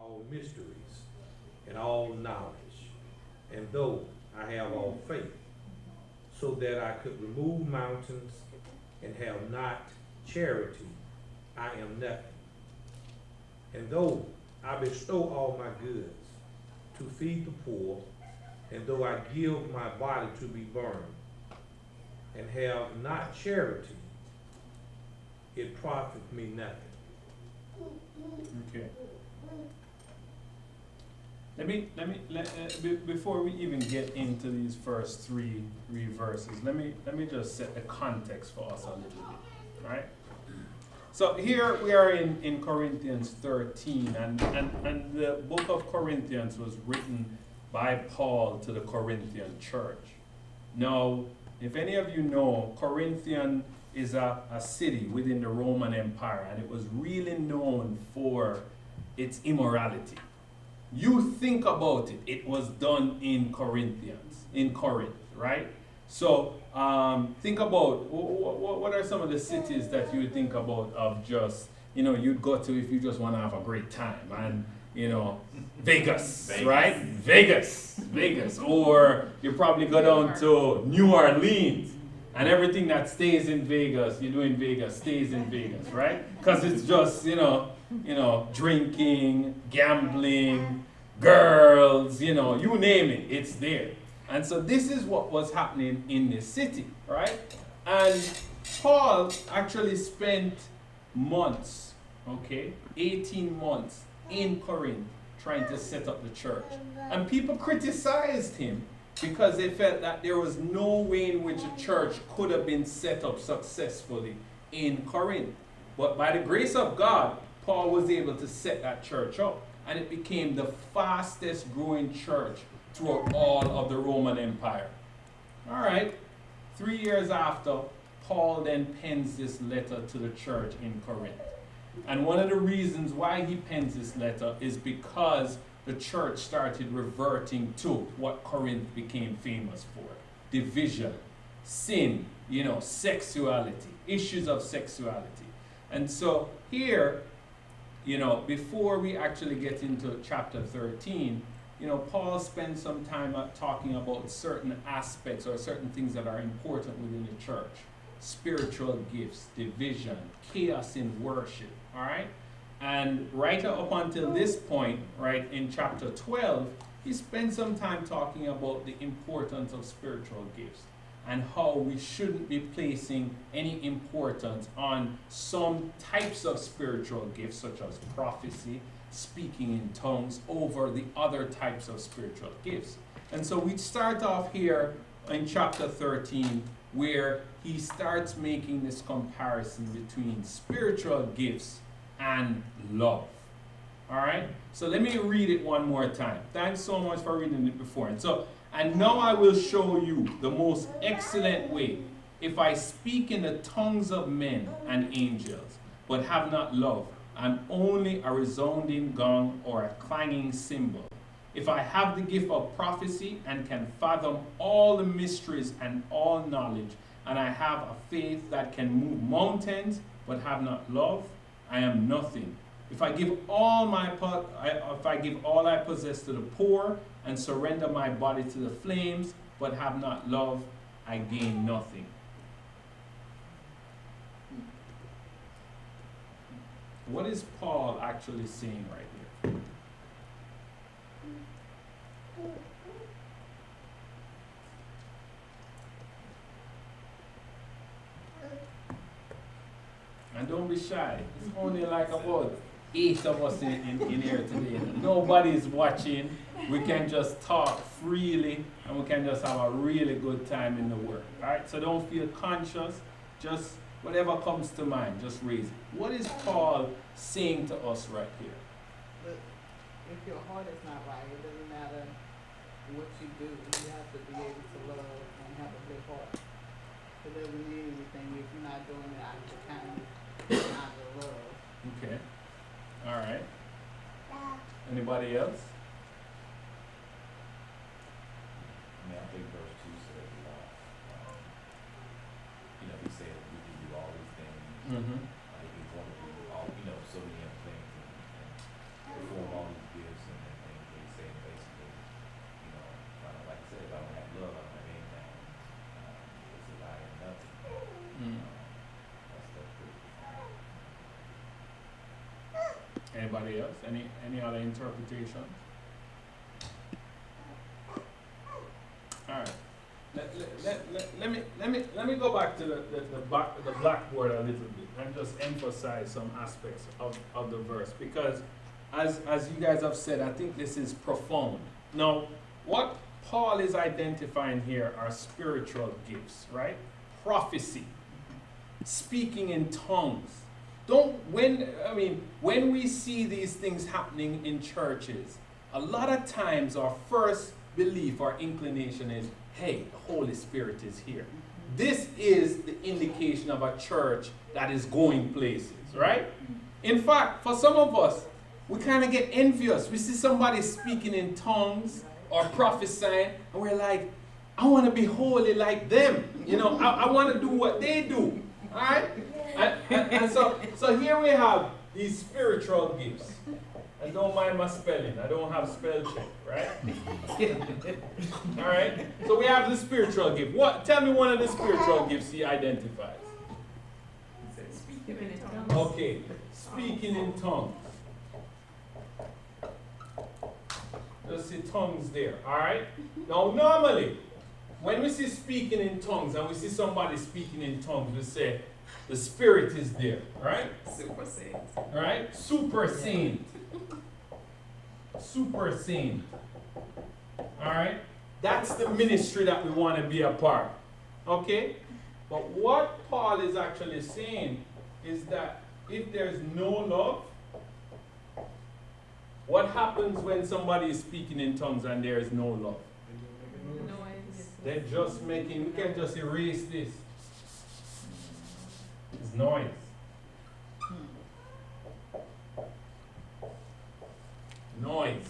all mysteries and all knowledge, and though I have all faith, so that I could remove mountains and have not charity, I am nothing. And though I bestow all my goods to feed the poor, and though I give my body to be burned, and have not charity, it profiteth me nothing. Okay. Before we even get into these first three verses, let me just set the context for us a little bit, right? So here we are in Corinthians 13, and the book of Corinthians was written by Paul to the Corinthian church. Now, if any of you know, Corinthian is a city within the Roman Empire, and it was really known for its immorality. You think about it, it was done in Corinth, right? So think about, what are some of the cities that you would think about of just, you'd go to if you just want to have a great time, and, Vegas, right? Vegas. Or you probably go down to New Orleans, and everything that stays in Vegas, you do in Vegas, stays in Vegas, right? Because it's just, drinking, gambling, girls, you name it, it's there. And so this is what was happening in this city, right? And Paul actually spent months, 18 months in Corinth trying to set up the church. And people criticized him because they felt that there was no way in which a church could have been set up successfully in Corinth. But by the grace of God, Paul was able to set that church up, and it became the fastest growing church throughout all of the Roman Empire. All right, 3 years after, Paul then pens this letter to the church in Corinth. And one of the reasons why he pens this letter is because the church started reverting to what Corinth became famous for: division, sin, sexuality, issues of sexuality. And so here, before we actually get into chapter 13, Paul spends some time talking about certain aspects or certain things that are important within the church: spiritual gifts, division, chaos in worship, all right? And right up until this point, right, in chapter 12, he spends some time talking about the importance of spiritual gifts and how we shouldn't be placing any importance on some types of spiritual gifts, such as prophecy, speaking in tongues, over the other types of spiritual gifts. And so we start off here in chapter 13, where he starts making this comparison between spiritual gifts and love. All right? So let me read it one more time. Thanks so much for reading it before. And now I will show you the most excellent way. If I speak in the tongues of men and angels, but have not love, I'm only a resounding gong or a clanging cymbal. If I have the gift of prophecy and can fathom all the mysteries and all knowledge, and I have a faith that can move mountains, but have not love, I am nothing. If I give all I possess to the poor and surrender my body to the flames, but have not love, I gain nothing. What is Paul actually saying right here? And don't be shy. It's only like about 8 of us in here today. Nobody's watching. We can just talk freely, and we can just have a really good time in the Word. Alright? So don't feel conscious. Just whatever comes to mind, just raise it. What is Paul saying to us right here? But if your heart is not right, it doesn't matter what you do. You have to be able to love and have a good heart. It doesn't mean anything if you're not doing it out of the kindness, out of love. Okay. All right. Anybody else? I think verse 2 says a lot. He said we can do all these things. Mm-hmm. He want to do all, so many other things and perform all these Anybody else? Any other interpretation? All right. Let me go back to the blackboard a little bit and just emphasize some aspects of the verse, because as you guys have said, I think this is profound. Now, what Paul is identifying here are spiritual gifts, right? Prophecy, speaking in tongues. When we see these things happening in churches, a lot of times our first belief or inclination is, hey, the Holy Spirit is here. This is the indication of a church that is going places, right? In fact, for some of us, we kind of get envious. We see somebody speaking in tongues or prophesying, and we're like, I want to be holy like them. You know, I want to do what they do. All right? And so here we have these spiritual gifts. And don't mind my spelling. I don't have spell check, right? All right? So we have the spiritual gift. Tell me one of the spiritual gifts he identifies. Speaking in tongues. Okay, speaking in tongues. Just see tongues there, all right? Now, normally, when we see speaking in tongues and we see somebody speaking in tongues, we say, the Spirit is there, right? Super saint. Right? Super saint. Super saint. All right? That's the ministry that we want to be a part. Okay? But what Paul is actually saying is that if there's no love, what happens when somebody is speaking in tongues and there is no love? Noise. They're just making, we can just erase this. It's noise. Noise.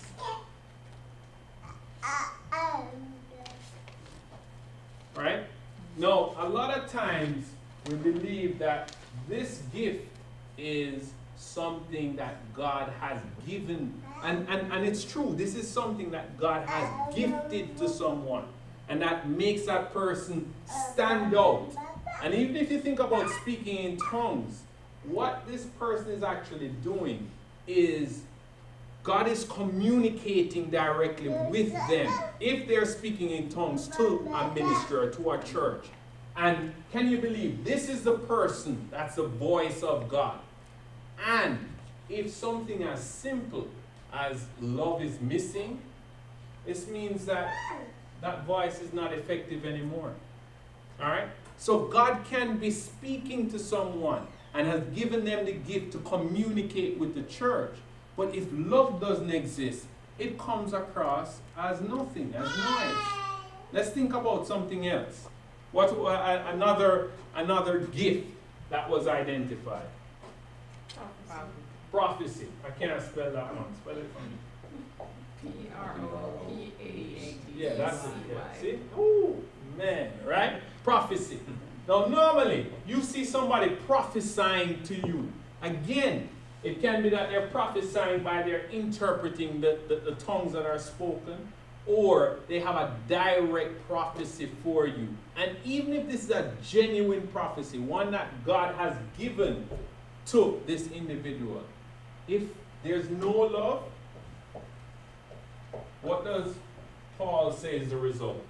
Right? Now, a lot of times we believe that this gift is something that God has given. And it's true. This is something that God has gifted to someone. And that makes that person stand out. And even if you think about speaking in tongues, what this person is actually doing is God is communicating directly with them if they're speaking in tongues to a minister or to a church. And can you believe this is the person that's the voice of God? And if something as simple as love is missing, this means that that voice is not effective anymore. All right? So God can be speaking to someone and has given them the gift to communicate with the church. But if love doesn't exist, it comes across as nothing, as noise. Let's think about something else. What another gift that was identified? Prophecy. I can't spell that one. Spell it for me. P-R-O-P-A-T. Yeah, that's it. Yeah. See? Ooh, man, right? Prophecy. Now, normally, you see somebody prophesying to you. Again, it can be that they're prophesying by their interpreting the tongues that are spoken, or they have a direct prophecy for you. And even if this is a genuine prophecy, one that God has given to this individual, if there's no love, what does Paul say is the result?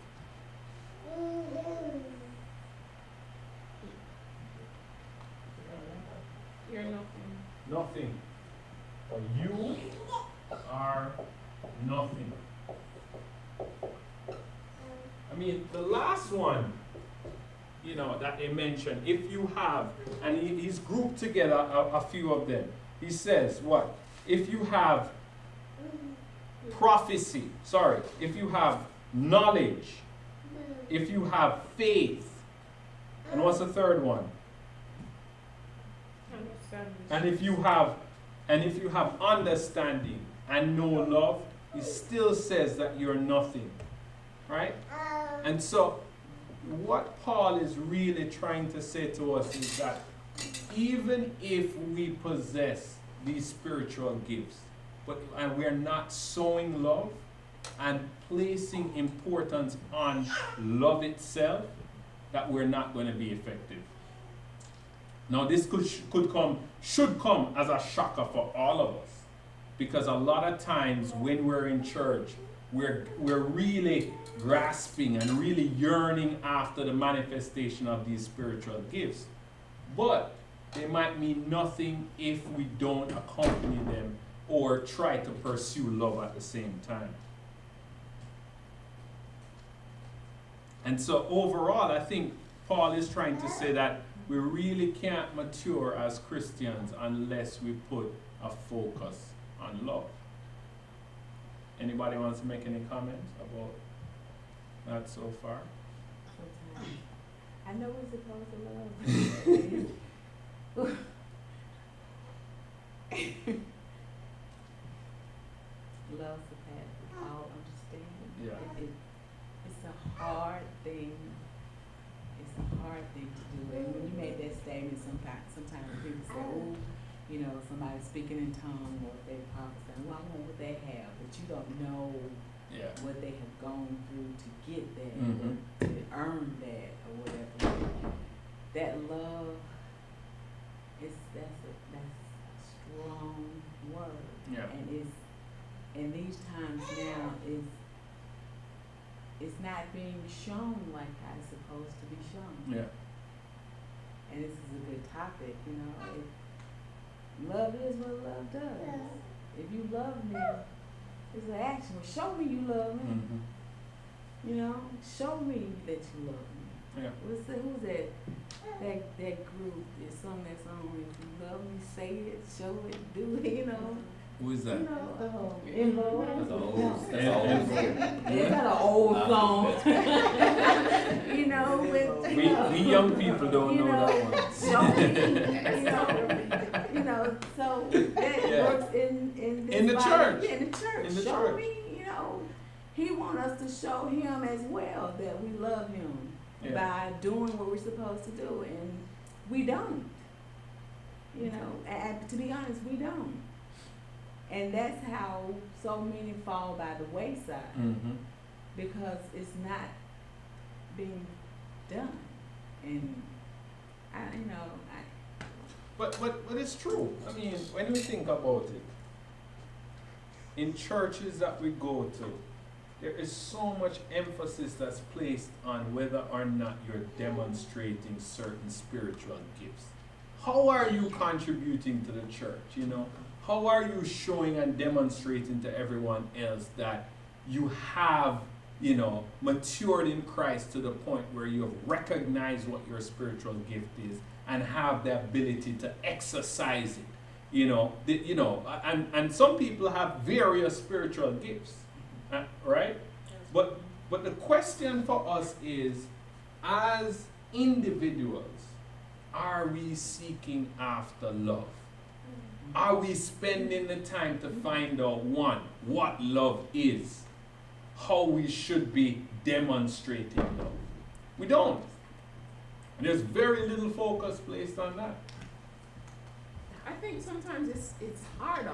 You're nothing. Nothing. For you are nothing. I mean, the last one, you know, that they mentioned, if you have, and he's grouped together a few of them. He says, what? If you have prophecy, if you have knowledge, if you have faith, and what's the third one? And if you have understanding and no love, he still says that you're nothing. Right? And so what Paul is really trying to say to us is that even if we possess these spiritual gifts, and we're not sowing love and placing importance on love itself, that we're not going to be effective. Now this should come as a shocker for all of us. Because a lot of times when we're in church, we're really grasping and really yearning after the manifestation of these spiritual gifts. But they might mean nothing if we don't accompany them or try to pursue love at the same time. And so overall, I think Paul is trying to say that we really can't mature as Christians unless we put a focus on love. Anybody wants to make any comments about that so far? I know we're supposed to love. Love surpasses all understanding. Yeah. It's a hard thing. It's a hard thing to do. And when you made that statement, sometimes people say, "Oh, you know, somebody's speaking in tongues, or if they prophesying, well, I know what they have," but you don't know Yeah. what they have gone through to get that, Mhm. or to earn that, or whatever. That love that's a strong word. Yeah. And in these times now it's not being shown like how it's supposed to be shown. Yeah. And this is a good topic, you know. Love is what love does. If you love me, it's an action. Well, show me you love me. Mhm. You know, show me that you love me. Yeah. Who's that? That group that sung that song. If you love me, say it, show it, do it. You know. Who is that? You know, in love. That's an old, No. that's an old song. It's not an old song. You know, with you know, We young people don't you know that one. show me, you know, so that Yeah. works in this In the body. church. Yeah, in the church. In the show church. me, you know, he wants us to show him as well that we love him Yeah. by doing what we're supposed to do, and we don't. You know, and to be honest, we don't. And that's how so many fall by the wayside, Mhm. because it's not being done. And But it's true. I mean, when we think about it, in churches that we go to, there is so much emphasis that's placed on whether or not you're demonstrating certain spiritual gifts. How are you contributing to the church, you know? How are you showing and demonstrating to everyone else that you have, you know, matured in Christ to the point where you have recognized what your spiritual gift is and have the ability to exercise it, you know? And some people have various spiritual gifts, right? But the question for us is, as individuals, are we seeking after love? Are we spending the time to find out, one, what love is, how we should be demonstrating love? We don't. There's very little focus placed on that. I think sometimes it's hard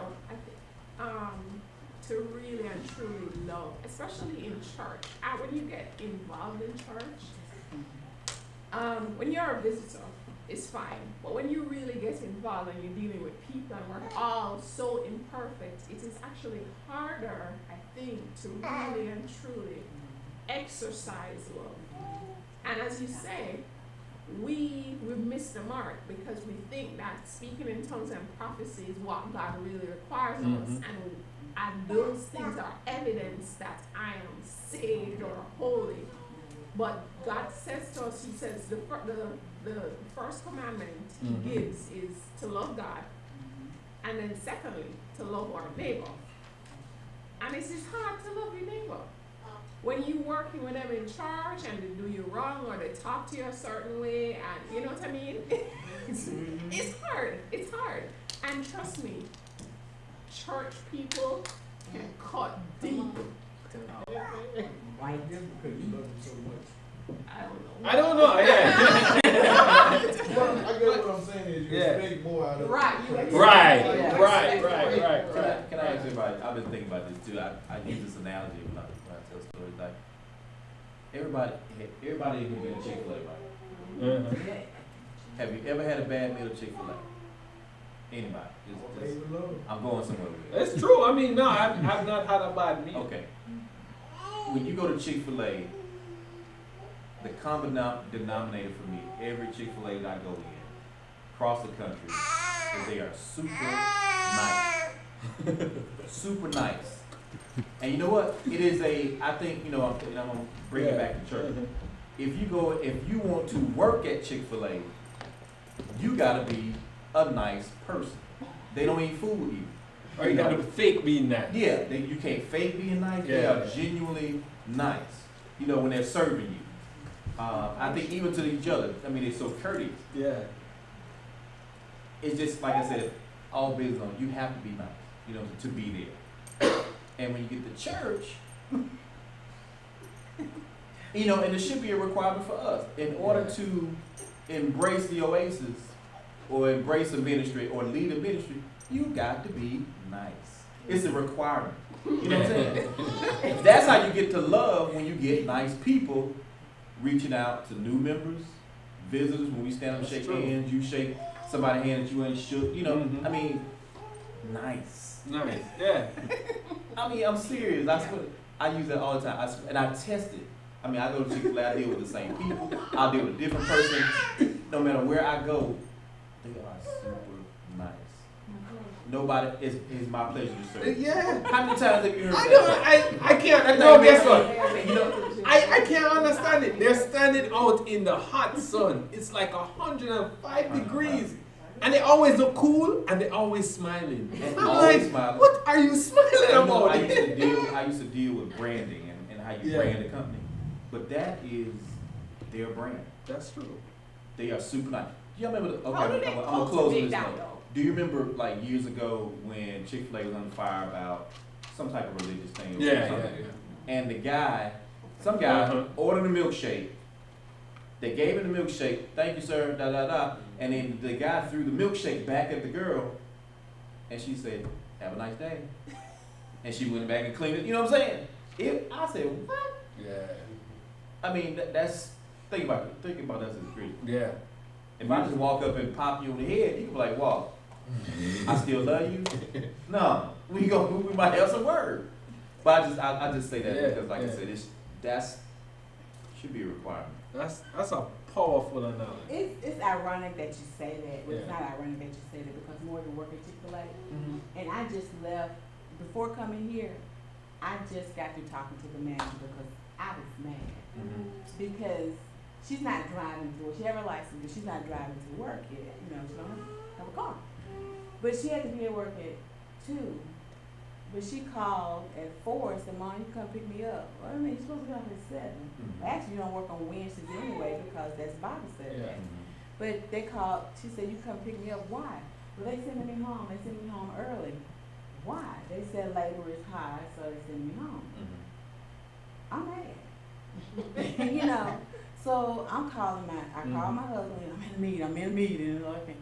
to really and truly love, especially in church. When you get involved in church, when you're a visitor, it's fine. But when you really get involved and you're dealing with people and we're all so imperfect, it is actually harder, I think, to really and truly exercise love. And as you say, we missed the mark because we think that speaking in tongues and prophecy is what God really requires of us. And those things are evidence that I am saved or holy. But God says to us, he says the first commandment he gives is to love God. And then secondly, to love our neighbor. And it's just hard to love your neighbor. When you're working with them in church and they do you wrong or they talk to you a certain way, and you know what I mean? It's hard. It's hard. And trust me, church people can cut deep. Right. I don't know. Yeah. Well, I guess what I'm saying is you Yeah. expect more out of Right, you it. expect- Right. Can I ask you about, I've been thinking about this too. I use this analogy when I tell stories. Like, everybody who's been to Chick-fil-A, right? Uh-huh. Yeah. Have you ever had a bad meal at Chick-fil-A? Anybody? Baby love. I'm going somewhere with it. It's true. I mean, no, I've not had a bad meal. Okay. When you go to Chick-fil-A, the common denominator for me, every Chick-fil-A that I go in, across the country, is they are super nice. Super nice. And you know what? It is I think, I'm going to bring it back to church. If you want to work at Chick-fil-A, you got to be a nice person. They don't even fool with you. Or you gotta fake being nice. Yeah, you can't fake being nice. They Yeah. are genuinely nice. When they're serving you. I think even to each other. I mean, they're so courteous. Yeah. It's just like I said, all business on you have to be nice. To be there. And when you get to church, and it should be a requirement for us in order to embrace the Oasis or embrace a ministry or lead a ministry. You got to be nice. It's a requirement. You know what I'm saying? That's how you get to love, when you get nice people reaching out to new members, visitors. When we stand up and shake hands, you shake somebody's hand that you ain't shook. I mean, nice. Nice. Yeah. I mean, I'm serious. I use that all the time. And I test it. I mean, I go to Chick-fil-A, I deal with the same people. I'll deal with a different person. No matter where I go, they are super nice. Nobody, it's my pleasure to serve. Yeah. How many times have you heard I that? know. I can't. No, guess what? I can't understand it. They're standing out in the hot sun. It's like 105 degrees. And they always look cool and they're always smiling. And I'm always like, smiling. what are you smiling about? I used to deal with branding and how you brand a company. But that is their brand. That's true. They are super nice. Do y'all remember How do I'm they gonna close on cultivate this that note. though? Do you remember like years ago when Chick-fil-A was on fire about some type of religious thing? Or Yeah. something? And some guy ordered a milkshake. They gave him the milkshake. Thank you, sir. Da da da. And then the guy threw the milkshake back at the girl, and she said, "Have a nice day." And she went back and cleaned it. You know what I'm saying? I said, what? Yeah. I mean, that's think about us as Christians. Yeah. If I just walk up and pop you on the head, you can be like, "Wow, I still love you." No, we might have some word. But I just say that because, like I said, that's should be a requirement. That's a powerful analogy. It's ironic that you say that. Well, it's Yeah. not ironic that you say that because Morgan worked at Chick-fil-A, and I just left before coming here. I just got through talking to the manager because I was mad because she's not driving to work. She have her license, but she's not driving to work yet. She don't have a car, but she had to be at work at 2. But she called at 4 and said, "Mom, you come pick me up." Well, I mean, you're supposed to get off at 7. Actually, you don't work on Wednesdays anyway because that's Bible study. Yeah. But they called, she said, "You come pick me up." Why? Well, they sending me home. They sent me home early. Why? They said labor is high, so they send me home. I'm mad. So I'm calling I call my husband, I'm in a meeting. Okay.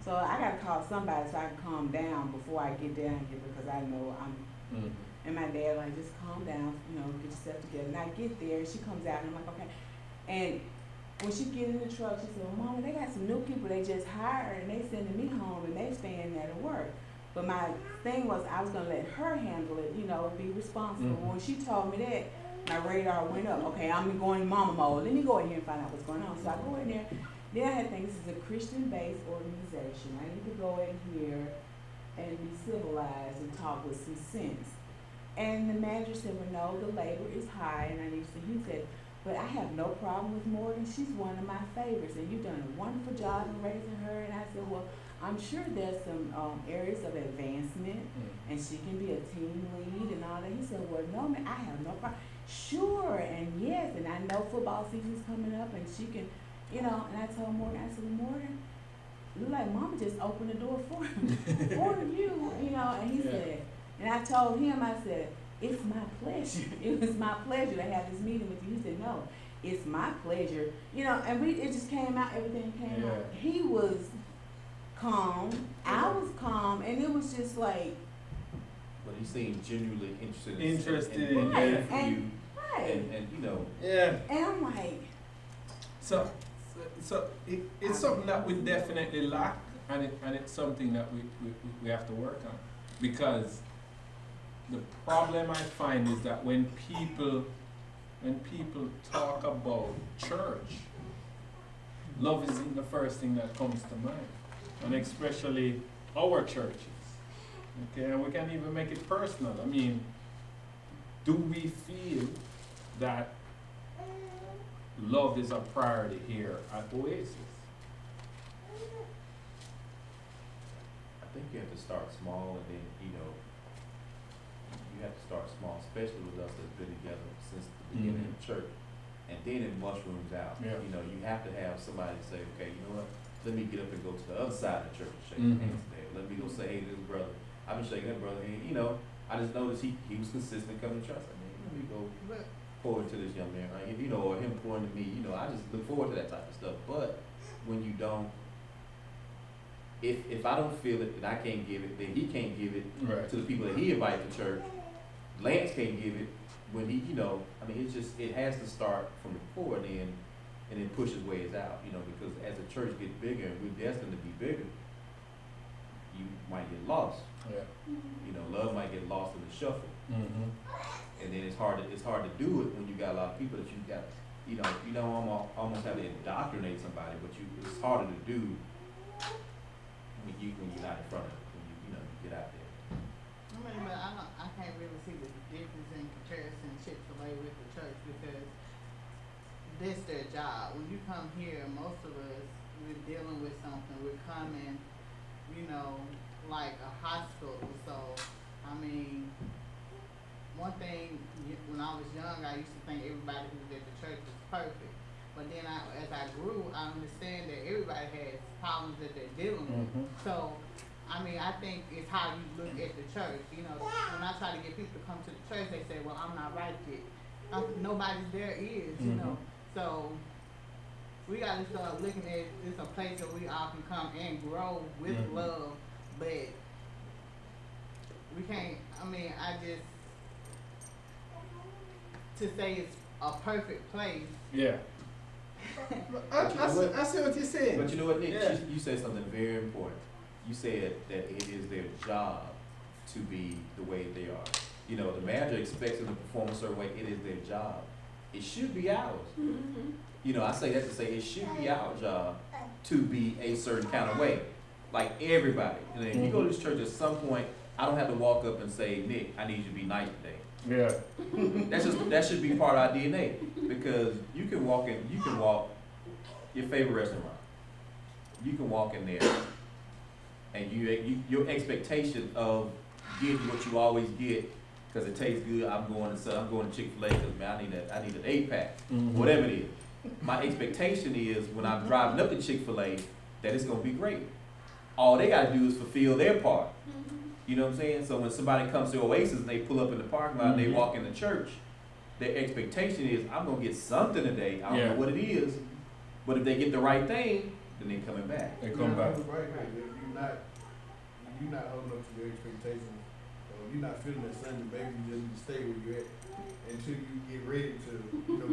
So I gotta call somebody so I can calm down before I get down here because I know and my dad like, just calm down, get yourself together. And I get there, she comes out and I'm like, okay. And when she get in the truck, she said, "Well, Mama, they got some new people they just hired and they sending me home and they staying there to work." But my thing was I was gonna let her handle it, be responsible. When she told me that, my radar went up. Okay, I'm going mama mode. Let me go in here and find out what's going on. So I go in there. Then I had to think this is a Christian-based organization. I need to go in here and be civilized and talk with some sense. And the manager said, "Well, no, the labor is high." And he said, "But I have no problem with Morgan. She's one of my favorites, and you've done a wonderful job in raising her." And I said, "Well, I'm sure there's some areas of advancement, and she can be a team lead and all that." He said, "Well, no, man, I have no problem." Sure, and yes, and I know football season's coming up, and she can, and I told Morgan, I said, "Well, Morgan, look like Mama just opened the door for you, and he said, and I told him, I said, "It's my pleasure. It was my pleasure to have this meeting with you." He said, "No, it's my pleasure." And it just came out, everything came out. He was calm, I was calm, and it was just like. But he seemed genuinely interested in learning from you. Right. And Yeah. And I'm like. So it's something that we definitely lack and it's something that we have to work on, because the problem I find is that when people talk about church, love isn't the first thing that comes to mind, and especially our churches. Okay, and we can even make it personal. I mean, do we feel that love is a priority here at Oasis? I think you have to start small, and then, you know, you have to start small, especially with us that's been together since the beginning of the church. And then it mushrooms out. Yeah. You know, you have to have somebody say, okay, you know what, let me get up and go to the other side of the church and shake hands there. Let me go say, hey, this brother, I've been shaking that brother hand. You know, I just noticed he was consistent coming to church. I mean, let me go forward to this young man, right? You know, or him pointing to me, you know, I just look forward to that type of stuff. But when you don't, if I don't feel it, that I can't give it, then he can't give it Right. to the people that he invited to church. Lance can't give it when he, you know, I mean, it's just, it has to start from the core and then push its ways out, you know, because as the church gets bigger, and we're destined to be bigger, you might get lost. Yeah. You know, love might get lost in the shuffle. Mm-hmm. And then it's hard to do it when you got a lot of people that you got, you don't almost have to indoctrinate somebody, but it's harder to do when you're not in front of it, when you know, you get out there. I mean, but I can't really see the difference in comparison Chick-fil-A with the church, because that's their job. When you come here, most of us, we're dealing with something. We're coming, you know, like a hospital. So, I mean, one thing, when I was young, I used to think everybody who was at the church was perfect. But then as I grew, I understand that everybody has problems that they're dealing with. So, I mean, I think it's how you look at the church. You know, when I try to get people to come to the church, they say, well, I'm not right yet. Nobody's there is, you know. So, we got to start looking at it's a place that we all can come and grow with love. But we can't, I mean, to say it's a perfect place. Yeah. I see what you're saying. But you know what, Nick? Yeah. You said something very important. You said that it is their job to be the way they are. You know, the manager expects them to perform a certain way. It is their job. It should be ours. You know, I say that to say it should be our job to be a certain kind of way. Like everybody. And if you go to this church at some point, I don't have to walk up and say, Nick, I need you to be nice today. Yeah. That should be part of our DNA, because you can walk your favorite restaurant. You can walk in there, and your expectation of getting what you always get because it tastes good. I'm going to Chick-fil-A because man, I need an 8-pack, whatever it is. My expectation is when I'm driving up to Chick-fil-A that it's gonna be great. All they gotta do is fulfill their part. You know what I'm saying? So when somebody comes to Oasis and they pull up in the parking lot and they walk in the church, their expectation is, I'm gonna get something today. I don't know what it is, but if they get the right thing, then they're coming back. They come back. Right, you're not holding up to your expectations. You're not feeling that Sunday, baby. You just need to stay where you're at until you get ready to,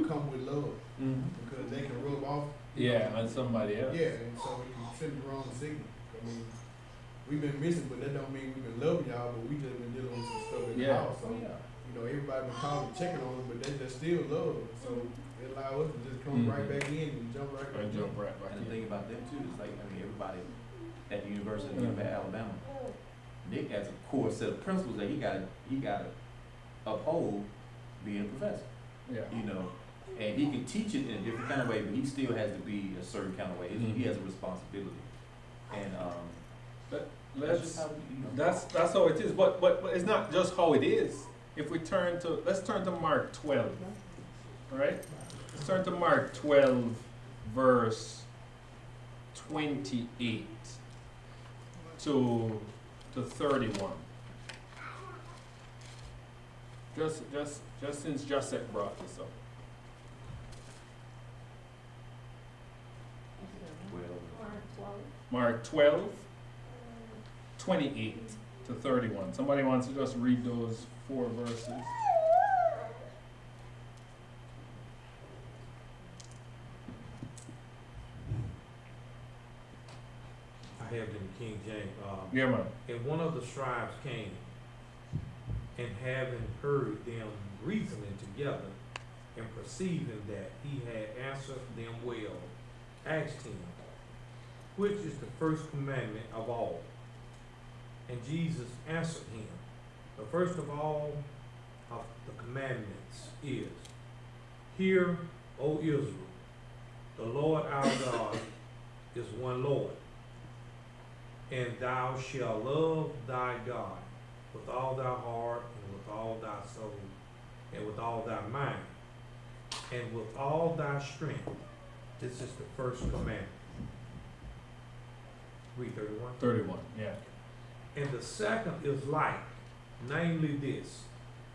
come with love, because they can rub off. On somebody else. Yeah, and so you send the wrong signal. I mean, we've been missing, but that don't mean we've been loving y'all, but we just been dealing with some stuff in the house. So, everybody been calling, checking on them, but that's still love. So it allow us to just come right back in and jump right back in. And the thing about them too is everybody at the University of Alabama, Nick has a core set of principles that he gotta uphold being a professor. Yeah. And he can teach it in a different kind of way, but he still has to be a certain kind of way. He has a responsibility. And that's how it is. But it's not just how it is. If we let's turn to Mark 12. Right? Let's turn to Mark 12, verse 28 to 31. Just since Josette brought this up. Mark 12, 28 to 31. Somebody wants to just read those 4 verses. I have it in King James. Yeah, man. And one of the scribes came, and having heard them reasoning together, and perceiving that he had answered them well, asked him, which is the first commandment of all? And Jesus answered him, the first of all of the commandments is, Hear, O Israel, the Lord our God is one Lord, and thou shalt love thy God with all thy heart, and with all thy soul, and with all thy mind, and with all thy strength. This is the first commandment. Read 31. 31, yeah. And the second is like, namely this,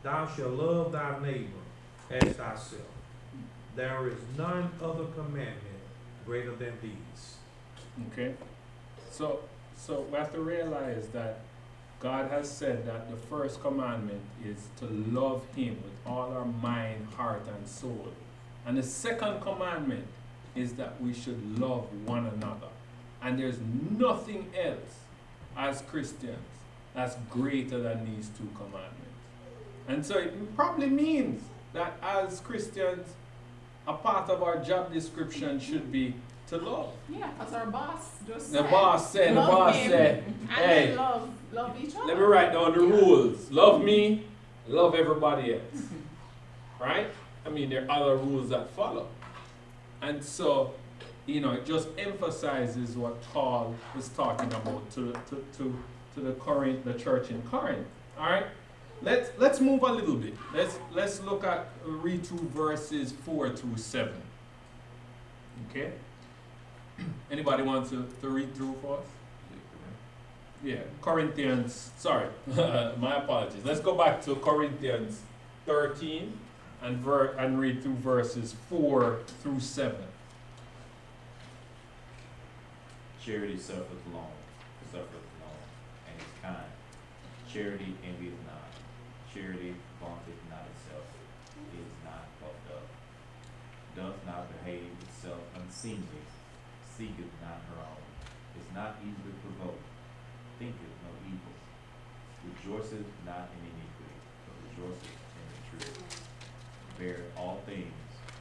thou shalt love thy neighbor as thyself. There is none other commandment greater than these. Okay. So we have to realize that God has said that the first commandment is to love Him with all our mind, heart, and soul. And the second commandment is that we should love one another. And there's nothing else as Christians that's greater than these two commandments. And so it probably means that as Christians, a part of our job description should be to love. Yeah, as our boss just The said. boss said, And hey, then love each other. let me write down the rules. Love me, love everybody else. Right? I mean, there are other rules that follow. And so, it just emphasizes what Paul was talking about to the church in Corinth. All right? Let's move a little bit. Let's look at read through verses 4 through 7. Okay? Anybody want to read through for us? Yeah, Corinthians, sorry, my apologies. Let's go back to Corinthians 13 and read through verses 4 through 7. Charity suffereth long, and is kind. Charity envieth not. Charity vaunteth not itself, is not puffed up, doth not behave itself unseemly, seeketh not her own, is not easily provoked, thinketh no evil, rejoiceth not in iniquity, but rejoiceth in the truth, beareth all things,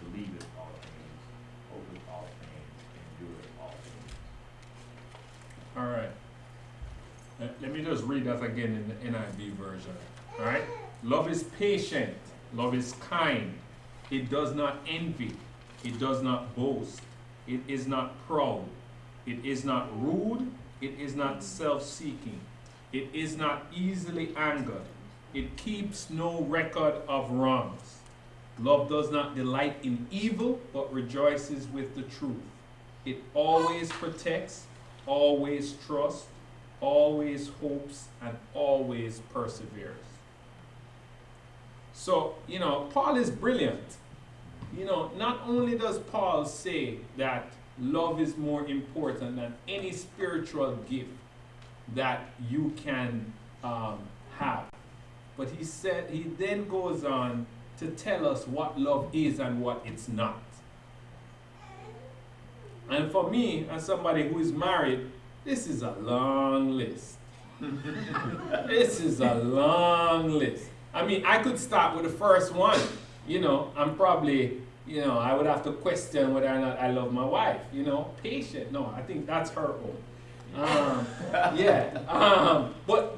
believeth all things, hopeth all things, endureth all things. All right. Let me just read that again in the NIV version. All right. Love is patient. Love is kind. It does not envy. It does not boast. It is not proud. It is not rude. It is not self-seeking. It is not easily angered. It keeps no record of wrongs. Love does not delight in evil, but rejoices with the truth. It always protects, always trusts, always hopes, and always perseveres. So, Paul is brilliant. Not only does Paul say that love is more important than any spiritual gift that you can have, but he then goes on to tell us what love is and what it's not. And for me, as somebody who is married, this is a long list. This is a long list. I mean, I could start with the first one. I'm probably, I would have to question whether or not I love my wife. Patient. No, I think that's her own. Yeah. But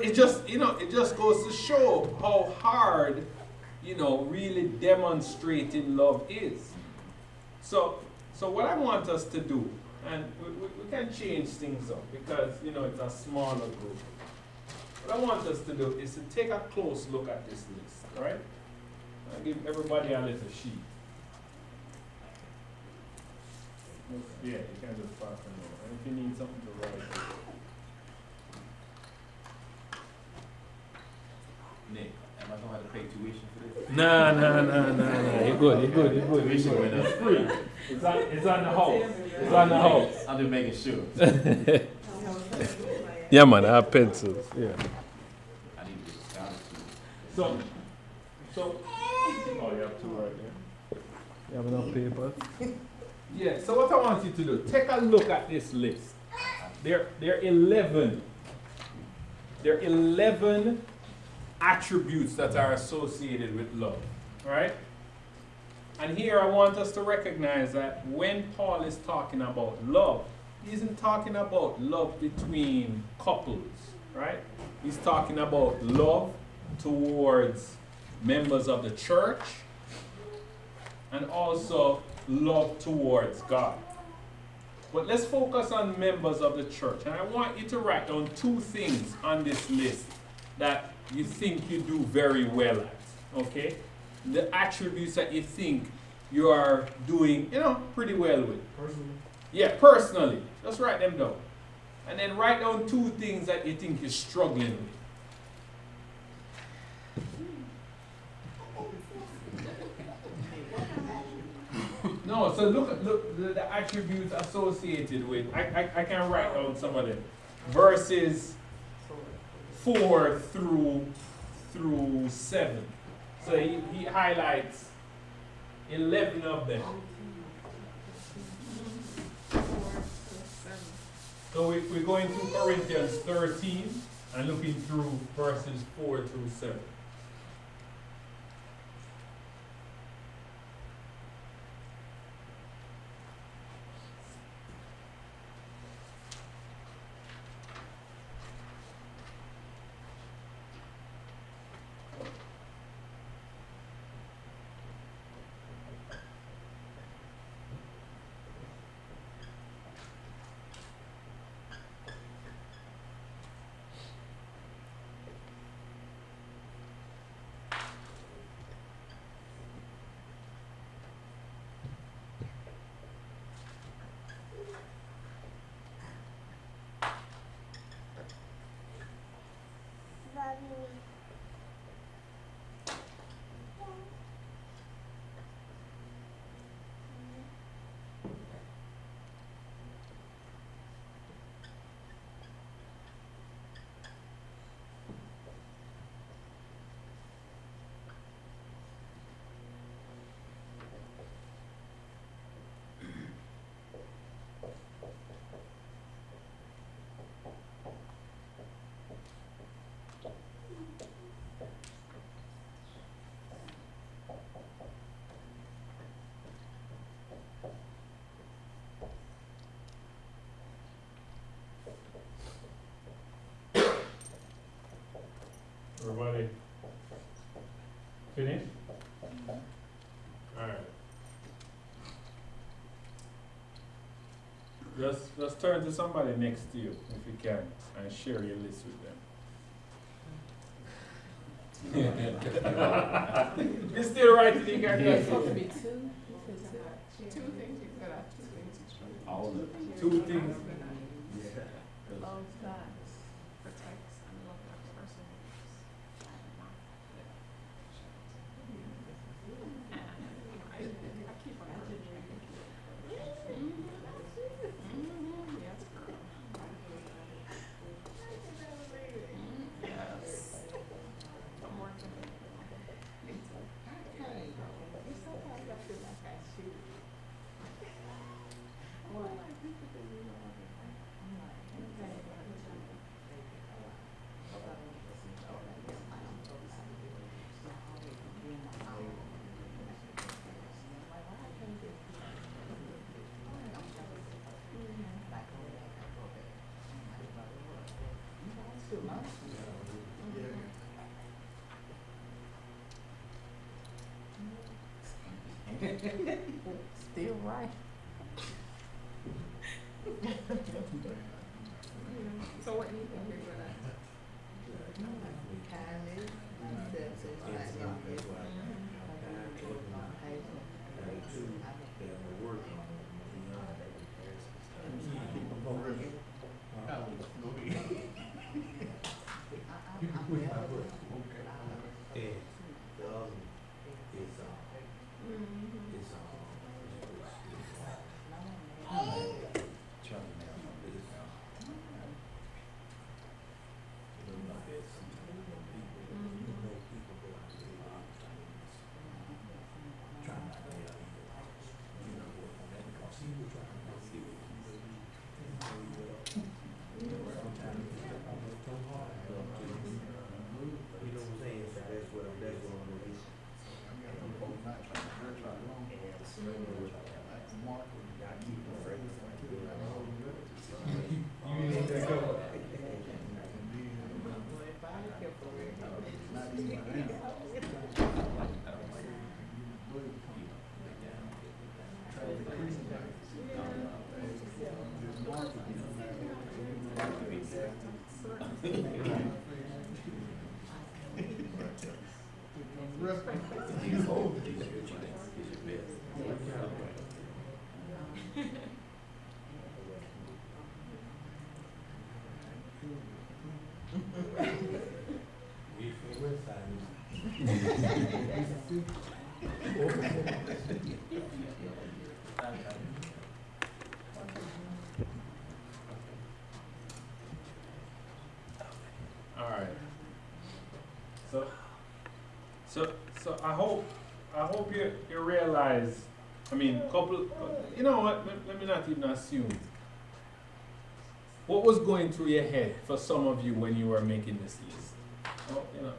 it just, it just goes to show how hard, really demonstrating love is. So what I want us to do, and we can change things up because, it's a smaller group. What I want us to do is to take a close look at this list, all right? I'll give everybody a little sheet. Yeah, you can just pass them over. And if you need something to write. Nick, am I gonna have to pay tuition for this? Nah. You're good. Tuition went up. It's free. It's on the house. It's on the house. I'm just making sure. Yeah, man, I have pencils. Yeah. I need to get a scholarship. So, oh, you have two right there. You have enough paper? Yeah, so what I want you to do, take a look at this list. There are 11. There are 11 attributes that are associated with love. Right? And here I want us to recognize that when Paul is talking about love, he isn't talking about love between couples, right? He's talking about love towards members of the church and also love towards God. But let's focus on members of the church. And I want you to write down 2 things on this list that you think you do very well at, okay? The attributes that you think you are doing, pretty well with. Personally, Yeah, personally. Just write them down. And then write down 2 things that you think you're struggling with. No, so look at the attributes associated with. I can write down some of them. Verses 4 through 7. So he highlights 11 of them. So we're going through Corinthians 13 and looking through verses 4 through 7. Everybody finished? All right. Just turn to somebody next to you, if you can, and share your list with them. You're still writing, you got It's that. supposed to be 2. 2 things you could have, 2 things you struggle with. All of it. 2 things. Love God. Protects and love that person. I keep on yes, girl. Yes. I'm working. Sometimes I feel like I should. Well, I think that they really love it. Still right. So what do you think you're good at? kindness, self-satisfaction, And the other is, We from West Side. All right. So I hope you realize. I mean, you know what? Let me not even assume. What was going through your head for some of you when you were making this list? Oh, you know.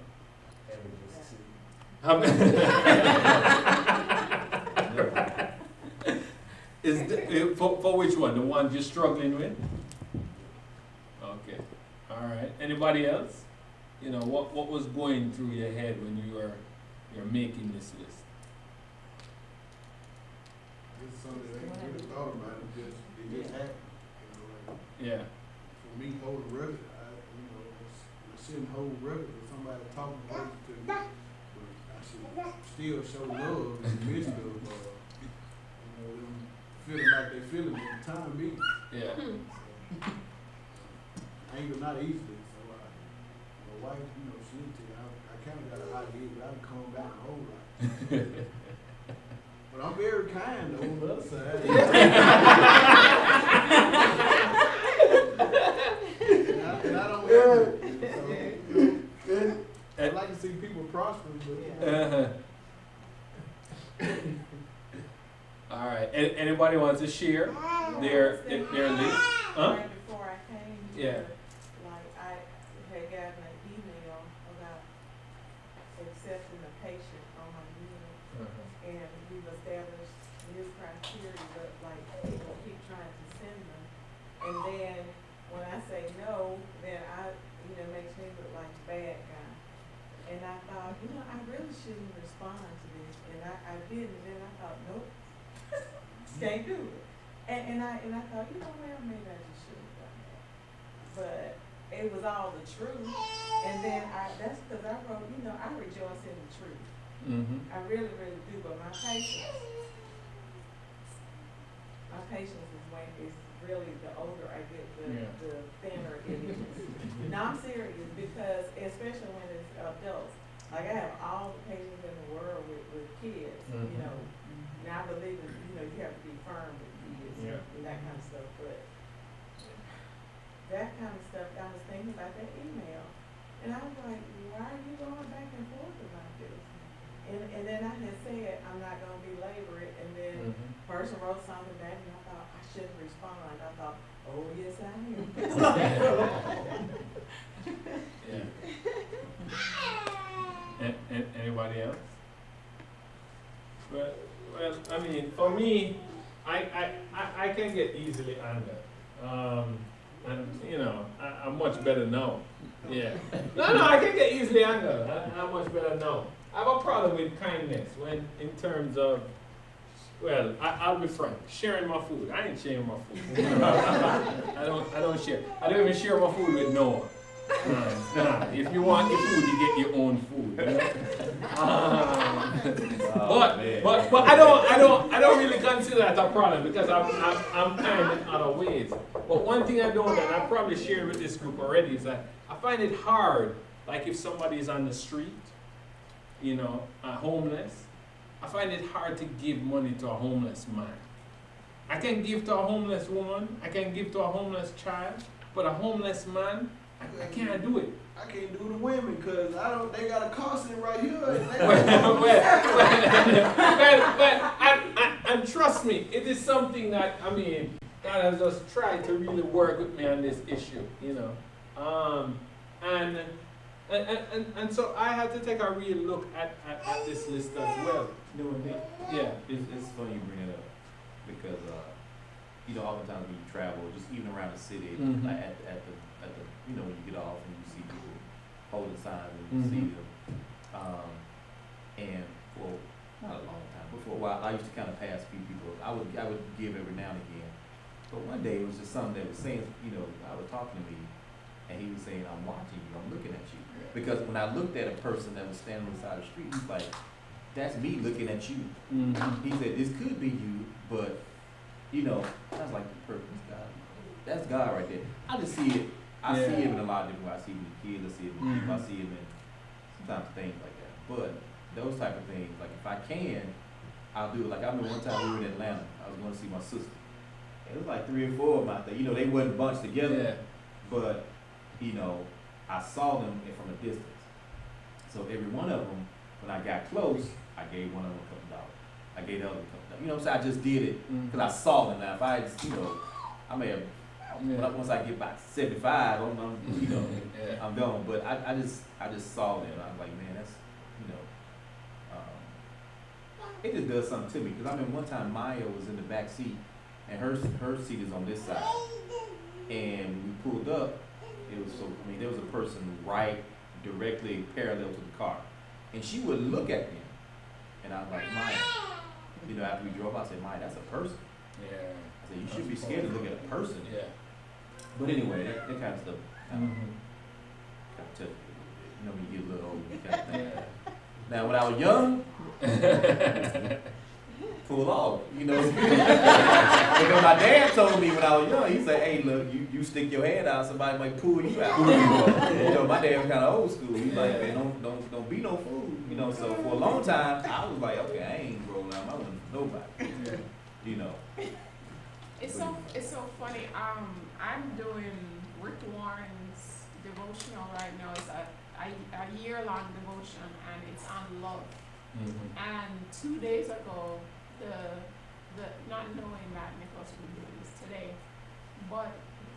For which one? The one you're struggling with? Okay. All right. Anybody else? You know, what was going through your head when you're making this list? It's something that I ain't really thought about. It just happened. You know, like, Yeah. for me, hold a record, I shouldn't hold record for somebody talking crazy to me. But I should still show love in the midst of, them feeling like they feeling it at the time being. Yeah. I ain't not easily, so my wife, she didn't tell you, I kind of got a hot head, but I can calm down a whole lot. But I'm very kind though, on the other side. and I don't ever. So, I like to see people prosper, but All right. Anybody wants to share their list? Huh? Right before I came Yeah. here, like I had gotten an email about accepting a patient on my unit, and we've established this criteria, but like people keep trying to send them, and then when I say no, then makes me look like a bad guy. And I thought, I really shouldn't respond to this, and I didn't, and then I thought, nope, can't do it. And I thought, well, maybe I just should have done that. But it was all the truth. And then that's because I wrote, I rejoice in the truth. Mm-hmm. I really, really do. But my patience is really, the older I get, the thinner it is. No, I'm serious, because especially when it's adults. Like I have all the patience in the world with kids, Now I believe in, you have to be firm with kids and that kind of stuff, but that kind of stuff, I was thinking about that email, and I was like, why are you going back and forth about this? And then I had said, I'm not going to belabor it, and then person wrote something back, and I thought, I shouldn't respond. I thought, oh, yes, I am. And anybody else? Well, I mean, for me, I can get easily angered. And I'm much better now. Yeah. No, I can get easily angered. I'm much better now. I have a problem with kindness when, in terms of, well, I'll be frank. Sharing my food. I ain't sharing my food. I don't share. I don't even share my food with no one. Nah. If you want your food, you get your own food. But I don't really consider that a problem, because I'm kind in other ways. But one thing I don't, and I probably shared with this group already, is that I find it hard, like if somebody is on the street, homeless, I find it hard to give money to a homeless man. I can give to a homeless woman, I can give to a homeless child, but a homeless man, I can't do it. I can't do the women because they got a constant right here. And trust me, it is something that, God has just tried to really work with me on this issue, And so I had to take a real look at this list as well. Yeah. It's funny you bring it up because oftentimes when you travel, just even around the city, like at the when you get off and you see people holding signs and you see them, I used to kind of pass a few people. I would give every now and again. But one day it was just something that was saying, you know, I was talking to me, and he was saying, I'm watching you, I'm looking at you. Because when I looked at a person that was standing on the side of the street, he's like, that's me looking at you. Mm-hmm. He said, this could be you, but, you know, I was like, this God, that's God right there. I just see it. I see him in a lot of different ways. I see him in kids, I see him in people, I see him in sometimes things like that. But those type of things, like if I can, I'll do it. Like I remember one time we were in Atlanta, I was going to see my sister. And it was like 3 or 4 of them out there. You know, they wasn't bunched together, but, you know, I saw them from a distance. So every one of them, when I got close, I gave one of them a couple dollars. I gave the other a couple dollars. You know what I'm saying? I just did it because I saw them. Now, if I, you know, I may have, once I get about 75, I'm you know, I'm gone. But I just saw them. I was like, man, that's, you know, it just does something to me. Because I remember one time Maya was in the back seat, and her seat is on this side. And we pulled up, there was a person right directly parallel to the car. And she would look at them. And I was like, Maya, you know, after we drove, I said, Maya, that's a person. Yeah. I said, you should be scared to look at a person. Yeah. But anyway, that kind of stuff kind of tough. You know, when you get a little older, you kind of think. Now, when I was young, pull off, you know. Because my dad told me when I was young, he said, hey, look, you stick your hand out, somebody might pull you out. You know, my dad was kind of old school. He's like, man, don't be no fool. You know, so for a long time, I was like, okay, I ain't rolling out my window for nobody. You know. It's so funny. I'm doing Rick Warren's devotional right now. It's a year-long devotion, and it's on love. Mm-hmm. And 2 days ago, the not knowing that Nicholas would do this today, but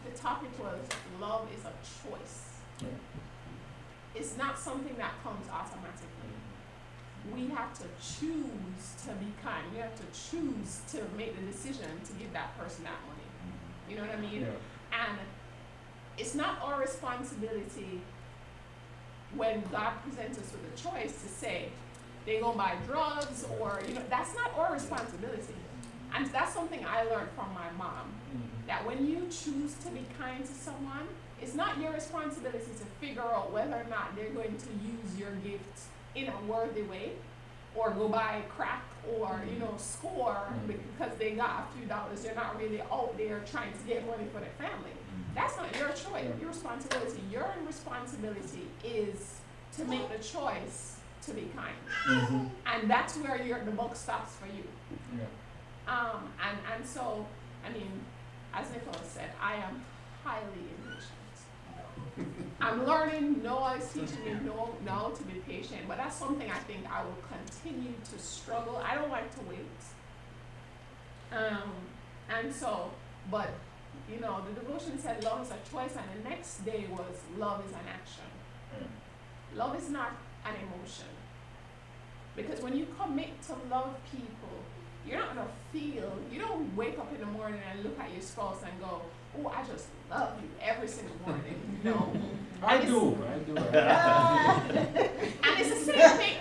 the topic was love is a choice. Yeah. It's not something that comes automatically. We have to choose to be kind. We have to choose to make the decision to give that person that money. You know what I mean? Yeah. And it's not our responsibility when God presents us with a choice to say, they go buy drugs, or, you know, that's not our responsibility. And that's something I learned from my mom, that when you choose to be kind to someone, it's not your responsibility to figure out whether or not they're going to use your gift in a worthy way, or go buy crack, or, you know, score because they got a few dollars. They're not really out there trying to get money for their family. That's not your choice, your responsibility. Your responsibility is to make the choice to be kind. And that's where the buck stops for you. And so, I mean, as Nicholas said, I am highly impatient. I'm learning, Noah is teaching me now to be patient, but that's something I think I will continue to struggle. I don't like to wait. And so, but, you know, the devotion said love is a choice, and the next day was love is an action. Love is not an emotion. Because when you commit to love people, you're not going to feel, you don't wake up in the morning and look at your spouse and go, oh, I just love you every single morning. No. I do. And it's the same thing.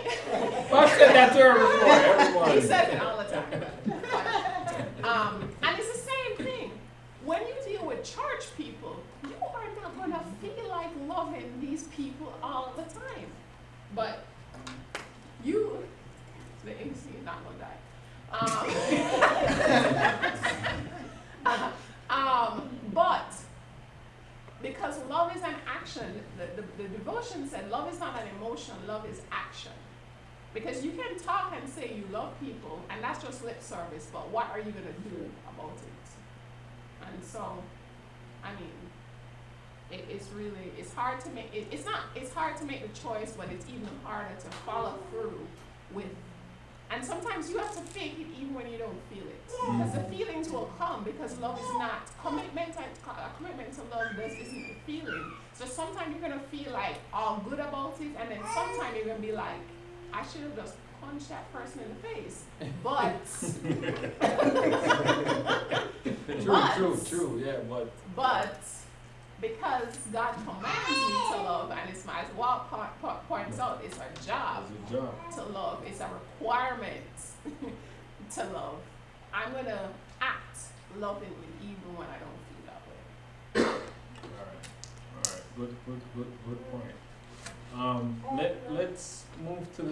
I've said that to her before, everyone. He says it all the time. And it's the same thing. When you deal with church people, you are not going to feel like loving these people all the time. But the AC is not going to die. But because love is an action, the devotion said love is not an emotion, love is action. Because you can talk and say you love people, and that's just lip service, but what are you going to do about it? And so, I mean, it's hard to make, it's hard to make the choice, but it's even harder to follow through with. And sometimes you have to fake it even when you don't feel it. Because the feelings will come, because love is not, commitment to love isn't a feeling. So sometimes you're going to feel like all good about it, and then sometimes you're going to be like, I should have just punched that person in the face. But, True, yeah, but because God commands me to love, and it's as Walt points out, it's our job to love. It's a requirement to love. I'm gonna act lovingly even when I don't feel that way. All right. Good point. Let's move to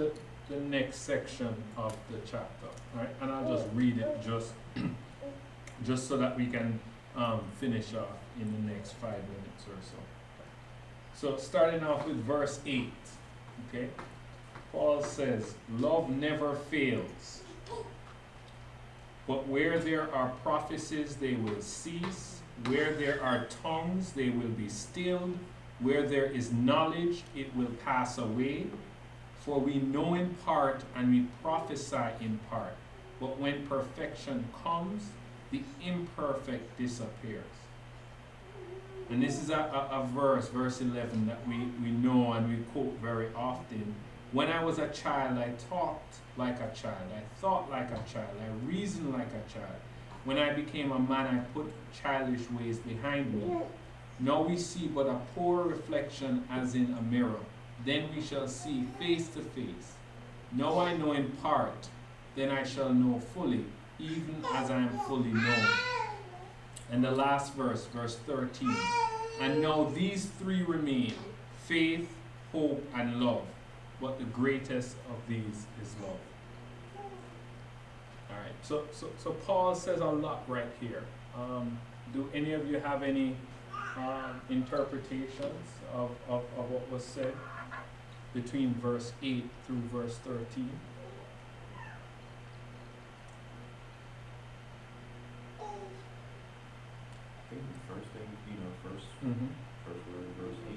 the next section of the chapter, all right? And I'll just read it just so that we can finish off in the next 5 minutes or so. So starting off with verse 8, okay? Paul says, love never fails, but where there are prophecies, they will cease. Where there are tongues, they will be stilled. Where there is knowledge, it will pass away. For we know in part and we prophesy in part. But when perfection comes, the imperfect disappears. And this is a verse 11, that we know and we quote very often. When I was a child, I talked like a child. I thought like a child. I reasoned like a child. When I became a man, I put childish ways behind me. Now we see but a poor reflection as in a mirror. Then we shall see face to face. Now I know in part, then I shall know fully, even as I am fully known. And the last verse, verse 13. And now these three remain, faith, hope, and love. But the greatest of these is love. All right, so Paul says a lot right here. Do any of you have any interpretations of what was said between verse 8 through verse 13? I think the first thing, first word in verse 8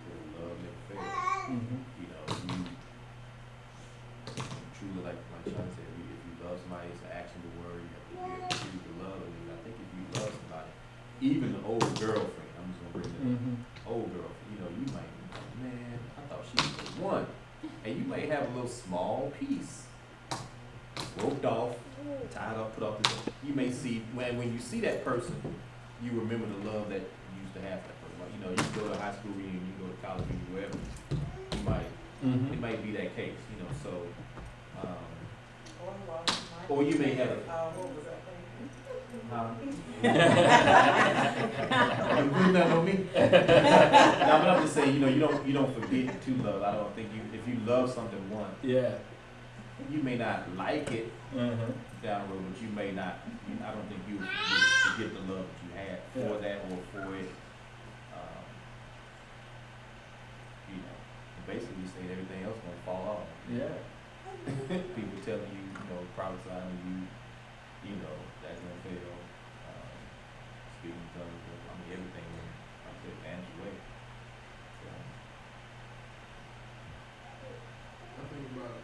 says love never fails. You truly, like Sean said, if you love somebody, it's an actionable word. You have to choose to love. And I think if you love somebody, even the old girlfriend, I'm just gonna bring it up, old girlfriend, you might be like, man, I thought she was the one. And you may have a little small piece roped off, tied up, put off this. You may see, when you see that person, you remember the love that you used to have for that person. Like, you go to high school reunion, you go to college reunion, wherever, you might, it might be that case, so, or you may have what was that thing? you putting that on me? No, but I'm just saying, you don't forget to love. I don't think if you love something once, you may not like it down the road, but you may not. I don't think you forget the love that you had for that or for it. Basically, you say everything else gonna fall off. People telling you, prophesying you, that's gonna fail. Speaking tongues, everything will, vanish away. I think about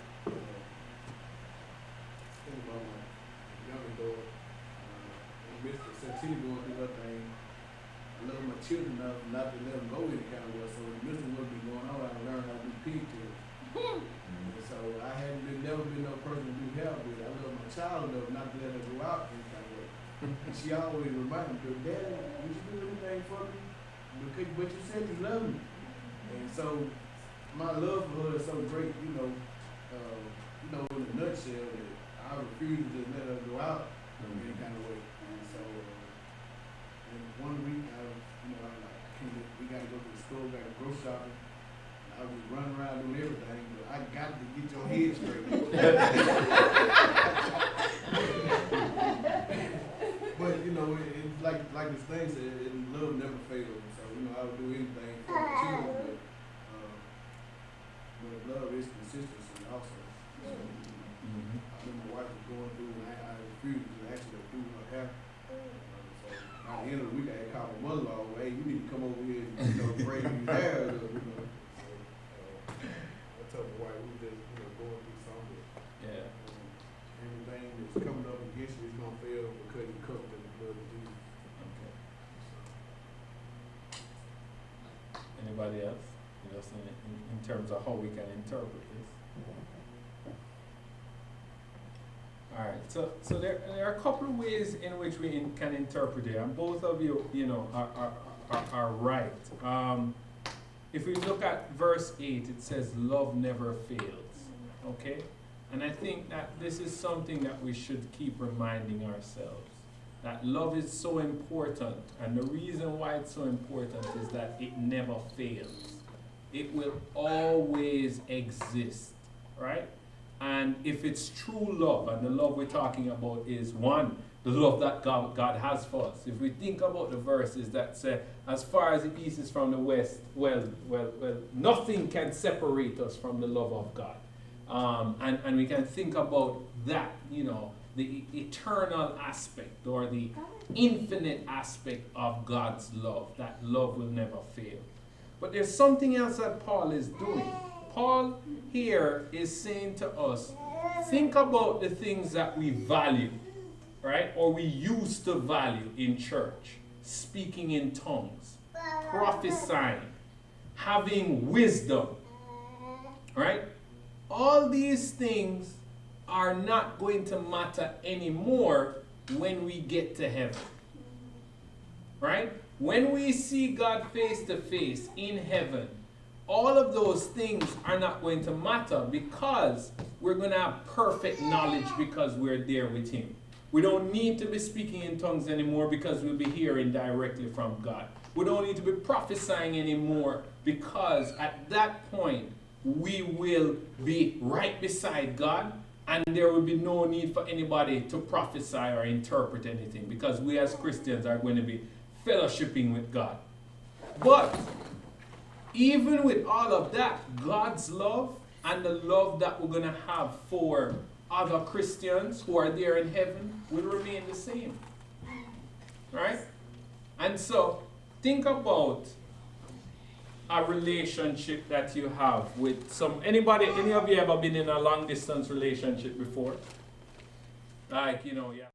my younger daughter, Mr. Santini going through her thing. I love my children enough not to let them go any kind of way. So when Mr. would be going on, I learned how to do pigtails. And so I never been no person to do hair with. I love my child enough not to let her go out any kind of way. And she always reminded me, Daddy, would you do anything for me? But you said you love me. And so my love for her is so great, in a nutshell, that I refuse to let her go out any kind of way. And so, and one week, we got to go to the store, got to go shopping. I was running around doing everything, but I got to get your head straight. But it's like this thing said, love never fails. So I would do anything for the children, but love is consistency also. So, I remember my wife was going through, and I refused to actually do her hair. So by the end of the week, I had called my mother-in-law, hey, you need to come over here and braid your hair. I told my wife, we just going through something. Everything that's coming up against you is gonna fail because you covered in the blood of Jesus. Anybody else? In terms of how we can interpret this. All right. So there are a couple of ways in which we can interpret it, and both of you, are right. If we look at verse 8, it says, "Love never fails." Okay, And I think that this is something that we should keep reminding ourselves. That love is so important, and the reason why it's so important is that it never fails. It will always exist, right? And if it's true love, and the love we're talking about is one, the love that God has for us. If we think about the verses that say, as far as the east is from the west, well, nothing can separate us from the love of God. And we can think about that, you know, the eternal aspect or the infinite aspect of God's love. That love will never fail. But there's something else that Paul is doing. Paul here is saying to us, think about the things that we value, right? Or we used to value in church. Speaking in tongues, prophesying, having wisdom, right? All these things are not going to matter anymore when we get to heaven, right? When we see God face to face in heaven, all of those things are not going to matter because we're going to have perfect knowledge because we're there with Him. We don't need to be speaking in tongues anymore because we'll be hearing directly from God. We don't need to be prophesying anymore because at that point we will be right beside God and there will be no need for anybody to prophesy or interpret anything because we as Christians are going to be fellowshipping with God. But even with all of that, God's love and the love that we're going to have for other Christians who are there in heaven will remain the same. Right? And so, think about a relationship that you have with any of you ever been in a long distance relationship before? Like, you know, yeah.